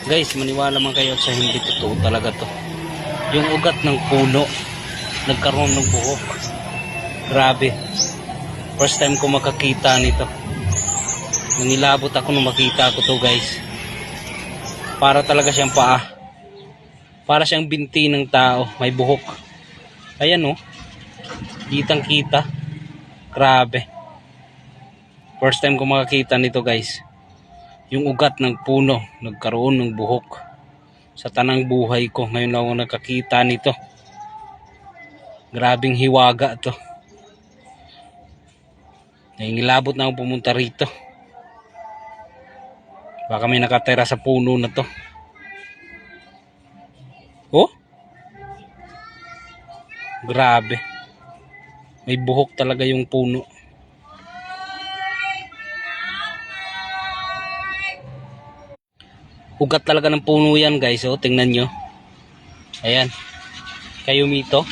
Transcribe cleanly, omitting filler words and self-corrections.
Guys, maniwala man kayo sa hindi, totoo talaga to. Yung ugat ng puno nagkaroon ng buhok. Grabe. First time ko makakita nito. Nangilabot ako nung makita ko to, guys. Para talaga siyang paa. Para siyang binti ng tao, may buhok. Ayan oh. Kitang kita. Grabe. First time ko makakita nito, guys. Yung ugat ng puno nagkaroon ng buhok. Sa tanang buhay ko, ngayon lang ako nakakita nito. Grabing hiwaga to. Nangilabot na ako pumunta rito. Baka may nakatira sa puno na to. Oh? Grabe. May buhok talaga yung puno. Ugat talaga ng puno yan, guys. Oh, tingnan nyo. Ayan. Kayo mito.